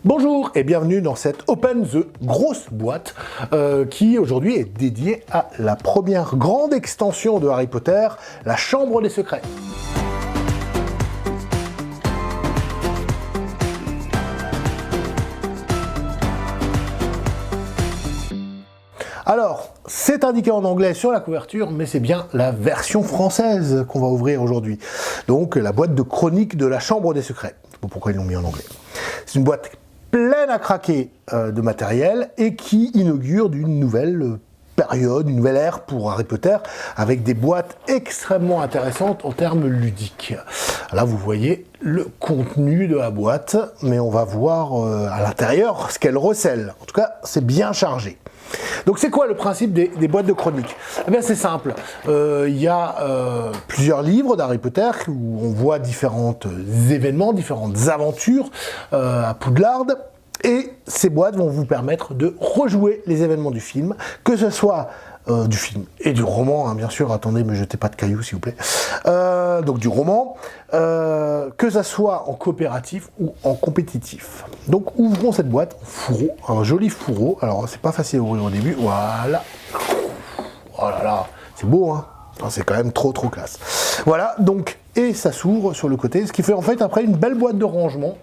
Bonjour et bienvenue dans cette Open the grosse boîte qui aujourd'hui est dédiée à la première grande extension de Harry Potter, la Chambre des Secrets. Alors, c'est indiqué en anglais sur la couverture, mais c'est bien la version française qu'on va ouvrir aujourd'hui. Donc, la boîte de chronique de la Chambre des Secrets. Je sais pas pourquoi ils l'ont mis en anglais. C'est une boîte pleine à craquer de matériel et qui inaugure d'une nouvelle période, une nouvelle ère pour Harry Potter, avec des boîtes extrêmement intéressantes en termes ludiques. Là, vous voyez le contenu de la boîte, mais on va voir à l'intérieur ce qu'elle recèle. En tout cas, c'est bien chargé. Donc c'est quoi le principe des boîtes de chronique? Eh bien c'est simple, il y a plusieurs livres d'Harry Potter où on voit différents événements, différentes aventures à Poudlard, et ces boîtes vont vous permettre de rejouer les événements du film, que ce soit du film et du roman, hein, bien sûr, attendez, ne me jetez pas de cailloux s'il vous plaît, donc du roman, que ça soit en coopératif ou en compétitif. Donc ouvrons cette boîte en fourreau, un joli fourreau, alors c'est pas facile à ouvrir au début, voilà, oh là là, c'est beau hein, enfin, c'est quand même trop classe. Voilà, donc, et ça s'ouvre sur le côté, ce qui fait en fait après une belle boîte de rangement.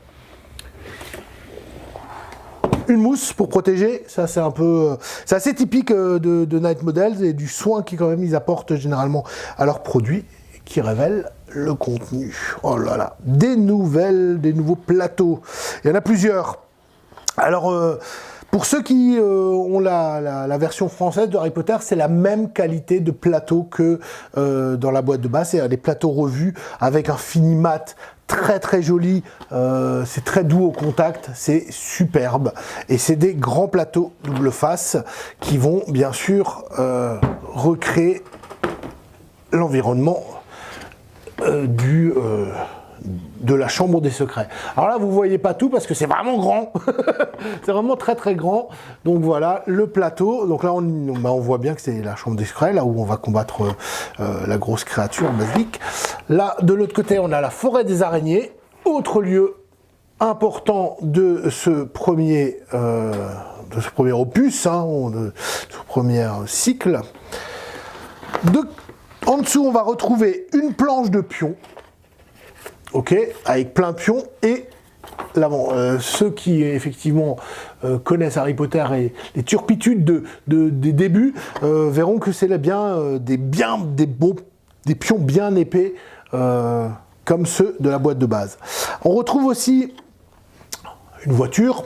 Une mousse pour protéger, ça c'est un peu, c'est assez typique de Night Models et du soin qu'ils quand même ils apportent généralement à leurs produits qui révèlent le contenu. Oh là là, des nouveaux plateaux. Il y en a plusieurs. Alors pour ceux qui ont la version française de Harry Potter, c'est la même qualité de plateau que dans la boîte de base, c'est des plateaux revus avec un fini mat très joli, c'est très doux au contact, c'est superbe et c'est des grands plateaux double face qui vont bien sûr recréer l'environnement de la Chambre des Secrets. Alors là, vous voyez pas tout parce que c'est vraiment grand. C'est vraiment très grand. Donc voilà, le plateau. Donc là, on voit bien que c'est la Chambre des Secrets, là où on va combattre la grosse créature basique. Là, de l'autre côté, on a la forêt des araignées. Autre lieu important de ce premier opus, hein, de ce premier cycle. En dessous, on va retrouver une planche de pions. Ok, avec plein de pions et l'avant. Ceux qui effectivement connaissent Harry Potter et les turpitudes des débuts verront que c'est des pions bien épais comme ceux de la boîte de base. On retrouve aussi une voiture.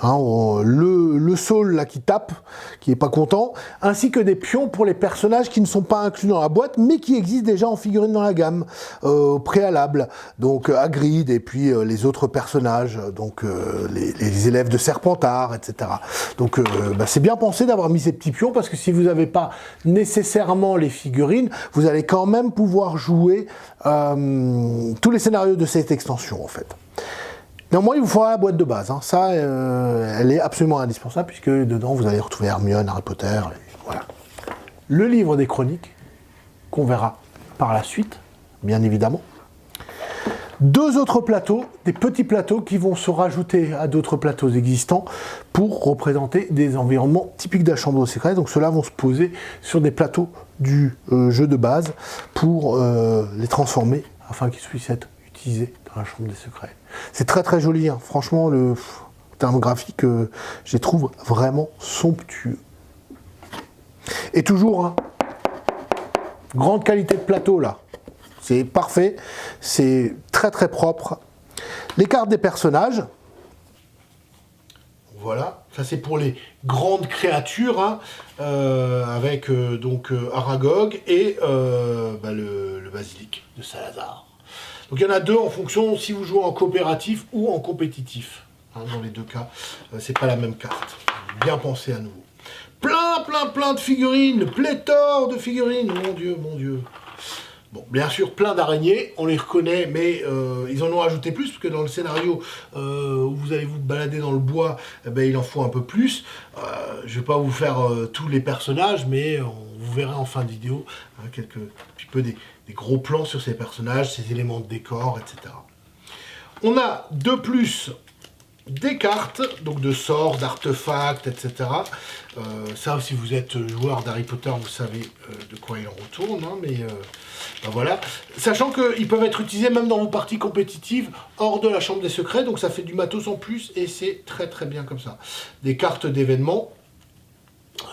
Hein, le Saul là qui tape, qui est pas content, ainsi que des pions pour les personnages qui ne sont pas inclus dans la boîte, mais qui existent déjà en figurines dans la gamme au préalable. Donc Hagrid et puis les autres personnages, donc les élèves de Serpentard, etc. Donc c'est bien pensé d'avoir mis ces petits pions parce que si vous n'avez pas nécessairement les figurines, vous allez quand même pouvoir jouer tous les scénarios de cette extension en fait. Néanmoins, il vous faudra la boîte de base. Hein. Ça, elle est absolument indispensable puisque dedans, vous allez retrouver Hermione, Harry Potter. Voilà. Le livre des chroniques, qu'on verra par la suite, bien évidemment. Deux autres plateaux, des petits plateaux qui vont se rajouter à d'autres plateaux existants pour représenter des environnements typiques de la Chambre des Secrets. Donc ceux-là vont se poser sur des plateaux du jeu de base pour les transformer afin qu'ils puissent être utilisés dans la Chambre des Secrets. C'est très joli, hein. Franchement, le terme graphique, je les trouve vraiment somptueux. Et toujours, hein, grande qualité de plateau là, c'est parfait, c'est très propre. Les cartes des personnages, voilà, ça c'est pour les grandes créatures, hein, avec donc Aragog et le basilic de Salazar. Donc il y en a deux en fonction si vous jouez en coopératif ou en compétitif. Hein, dans les deux cas, c'est pas la même carte. Bien pensé à nouveau. Plein de figurines, pléthore de figurines, mon Dieu. Bon, bien sûr, plein d'araignées, on les reconnaît, mais ils en ont ajouté plus, parce que dans le scénario où vous allez vous balader dans le bois, il en faut un peu plus. Je vais pas vous faire tous les personnages, mais vous verrez en fin de vidéo hein, un petit peu des gros plans sur ces personnages, ces éléments de décor, etc. On a de plus des cartes, donc de sorts, d'artefacts, etc. Ça, si vous êtes joueur d'Harry Potter, vous savez de quoi il en retourne, hein, mais ben voilà. Sachant qu'ils peuvent être utilisés même dans vos parties compétitives hors de la chambre des secrets, donc ça fait du matos en plus et c'est très très bien comme ça. Des cartes d'événements.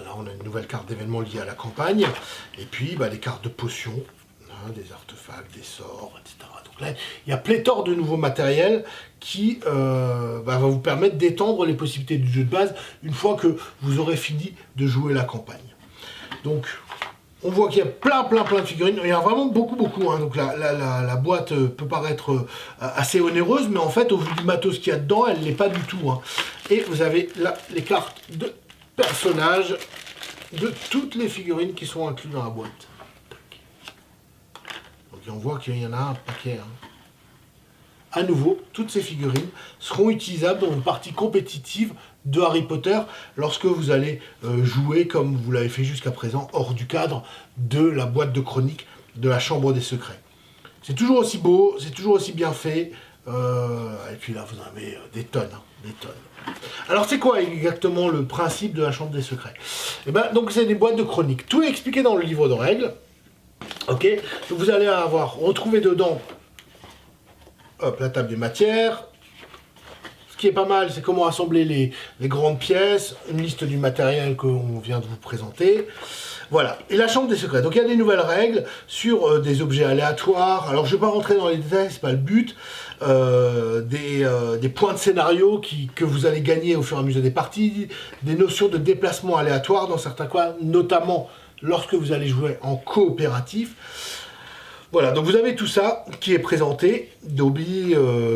Là, on a une nouvelle carte d'événements liée à la campagne, et puis bah, des cartes de potions, hein, des artefacts, des sorts, etc. Donc là, il y a pléthore de nouveaux matériels qui va vous permettre d'étendre les possibilités du jeu de base une fois que vous aurez fini de jouer la campagne. Donc, on voit qu'il y a plein de figurines. Il y en a vraiment beaucoup. Hein. Donc la boîte peut paraître assez onéreuse, mais en fait, au vu du matos qu'il y a dedans, elle ne l'est pas du tout. Hein. Et vous avez là les cartes de personnages de toutes les figurines qui sont incluses dans la boîte. Donc on voit qu'il y en a un paquet. Hein. À nouveau, toutes ces figurines seront utilisables dans une partie compétitive de Harry Potter lorsque vous allez jouer comme vous l'avez fait jusqu'à présent hors du cadre de la boîte de chronique de la Chambre des Secrets. C'est toujours aussi beau, c'est toujours aussi bien fait. Et puis là, vous en avez des tonnes, hein, des tonnes. Alors, c'est quoi exactement le principe de la Chambre des Secrets? Et ben, donc, c'est des boîtes de chronique. Tout est expliqué dans le livre de règles. Ok. Donc, vous allez avoir retrouvé dedans, hop, la table des matières. Ce qui est pas mal, c'est comment assembler les grandes pièces, une liste du matériel qu'on vient de vous présenter. Voilà, et la Chambre des Secrets. Donc il y a des nouvelles règles sur des objets aléatoires. Alors je ne vais pas rentrer dans les détails, c'est pas le but. Des points de scénario que vous allez gagner au fur et à mesure des parties. Des notions de déplacement aléatoire dans certains cas, notamment lorsque vous allez jouer en coopératif. Voilà, donc vous avez tout ça qui est présenté. Dobby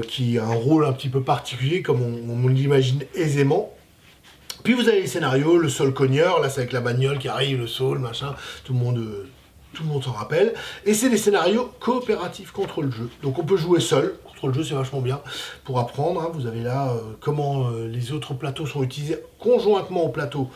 qui a un rôle un petit peu particulier, comme on l'imagine aisément. Puis vous avez les scénarios, le Saul cogneur, là c'est avec la bagnole qui arrive, le Saul, machin, tout le monde s'en rappelle. Et c'est des scénarios coopératifs contre le jeu. Donc on peut jouer seul, contre le jeu c'est vachement bien, pour apprendre. Hein. Vous avez là comment les autres plateaux sont utilisés conjointement au plateau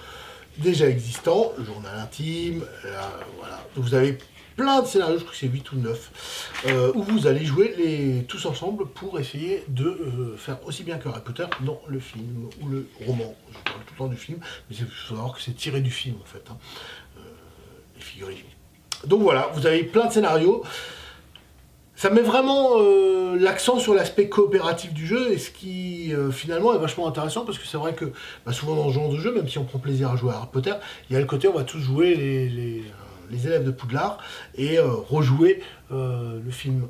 déjà existant, le journal intime, là, voilà. Donc vous avez plein de scénarios, je crois que c'est 8 ou 9, où vous allez jouer tous ensemble pour essayer de faire aussi bien que Harry Potter dans le film ou le roman. Je parle tout le temps du film, mais il faut savoir que c'est tiré du film en fait, hein, les figurines. Donc voilà, vous avez plein de scénarios. Ça met vraiment l'accent sur l'aspect coopératif du jeu, et ce qui finalement est vachement intéressant, parce que c'est vrai que souvent dans ce genre de jeu, même si on prend plaisir à jouer à Harry Potter, il y a le côté on va tous jouer les élèves de Poudlard et rejouer le film.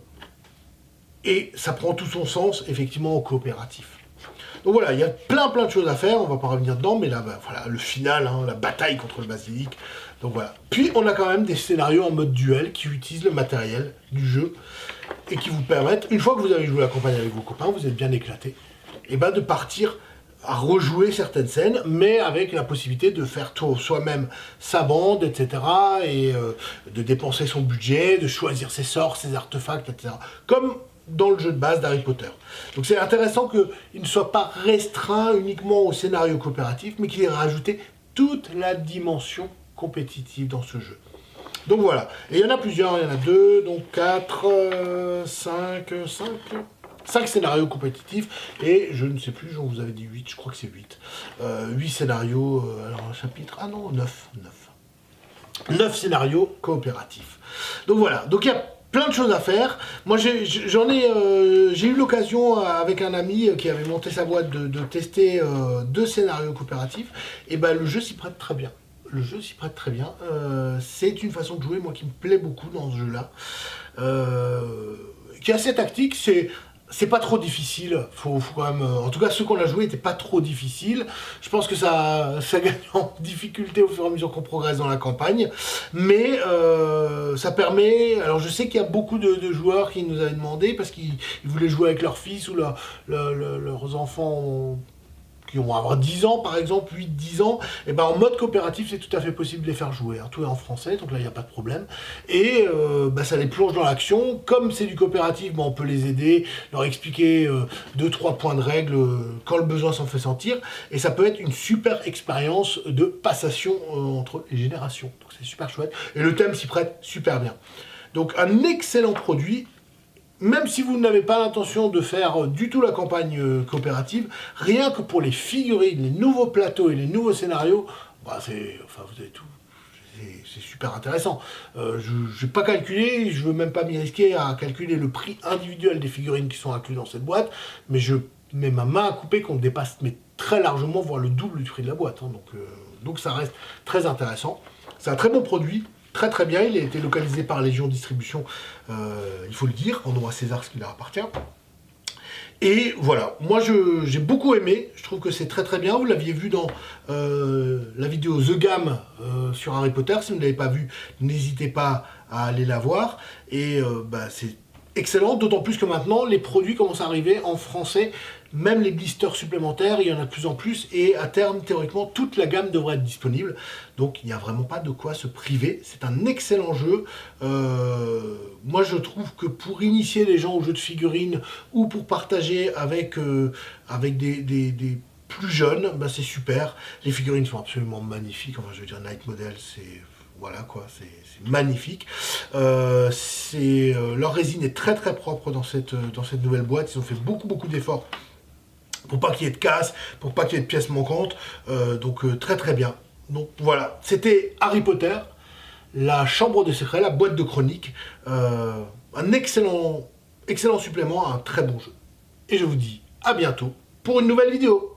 Et ça prend tout son sens effectivement au coopératif. Donc voilà, il y a plein de choses à faire, on va pas revenir dedans, mais là, voilà, le final, hein, la bataille contre le basilic. Donc voilà. Puis on a quand même des scénarios en mode duel qui utilisent le matériel du jeu et qui vous permettent, une fois que vous avez joué la campagne avec vos copains, vous êtes bien éclatés, et de partir à rejouer certaines scènes, mais avec la possibilité de faire soi-même sa bande, etc., et de dépenser son budget, de choisir ses sorts, ses artefacts, etc., comme dans le jeu de base d'Harry Potter. Donc c'est intéressant qu'il ne soit pas restreint uniquement au scénario coopératif, mais qu'il ait rajouté toute la dimension compétitive dans ce jeu. Donc voilà, et il y en a plusieurs, il y en a 2, donc 4, 5 scénarios compétitifs, et je ne sais plus, je vous avais dit 8, je crois que c'est 8. 8 scénarios, alors un chapitre, ah non, 9 scénarios coopératifs. Donc voilà, donc il y a plein de choses à faire. Moi j'ai eu l'occasion avec un ami qui avait monté sa boîte de tester 2 scénarios coopératifs, et le jeu s'y prête très bien. C'est une façon de jouer, moi, qui me plaît beaucoup dans ce jeu-là. Qui est assez tactique, c'est pas trop difficile. Faut quand même, en tout cas, ceux qu'on a joué n'étaient pas trop difficiles. Je pense que ça gagne en difficulté au fur et à mesure qu'on progresse dans la campagne. Mais ça permet... Alors, je sais qu'il y a beaucoup de joueurs qui nous avaient demandé, parce qu'ils voulaient jouer avec leurs fils ou leurs enfants... qui vont avoir 10 ans par exemple, 8-10 ans, et en mode coopératif c'est tout à fait possible de les faire jouer, hein. Tout est en français, donc là il n'y a pas de problème, et ça les plonge dans l'action. Comme c'est du coopératif, on peut les aider, leur expliquer 2-3 points de règle quand le besoin s'en fait sentir, et ça peut être une super expérience de passation entre les générations, donc c'est super chouette, et le thème s'y prête super bien. Donc un excellent produit, même si vous n'avez pas l'intention de faire du tout la campagne coopérative, rien que pour les figurines, les nouveaux plateaux et les nouveaux scénarios, bah enfin vous avez tout. C'est super intéressant. Je n'ai pas calculé, je ne veux même pas m'y risquer à calculer le prix individuel des figurines qui sont inclus dans cette boîte, mais je mets ma main à couper qu'on dépasse mais très largement, voire le double du prix de la boîte. Hein. Donc ça reste très intéressant. C'est un très bon produit, très très bien. Il a été localisé par Légion Distribution, il faut le dire, rendons à César ce qui leur appartient. Et voilà, moi j'ai beaucoup aimé, je trouve que c'est très très bien, vous l'aviez vu dans la vidéo The Game sur Harry Potter, si vous ne l'avez pas vu, n'hésitez pas à aller la voir, et c'est excellent, d'autant plus que maintenant les produits commencent à arriver en français, même les blisters supplémentaires, il y en a de plus en plus, et à terme, théoriquement, toute la gamme devrait être disponible. Donc il n'y a vraiment pas de quoi se priver. C'est un excellent jeu. Moi, je trouve que pour initier les gens aux jeux de figurines ou pour partager avec des plus jeunes, c'est super. Les figurines sont absolument magnifiques. Enfin, je veux dire, Night Model, c'est... Voilà quoi, c'est magnifique. Leur résine est très très propre dans cette nouvelle boîte. Ils ont fait beaucoup d'efforts pour pas qu'il y ait de casse, pour pas qu'il y ait de pièces manquantes. Donc très très bien. Donc voilà, c'était Harry Potter, la chambre de secret, la boîte de chronique. Un excellent supplément à un très bon jeu. Et je vous dis à bientôt pour une nouvelle vidéo.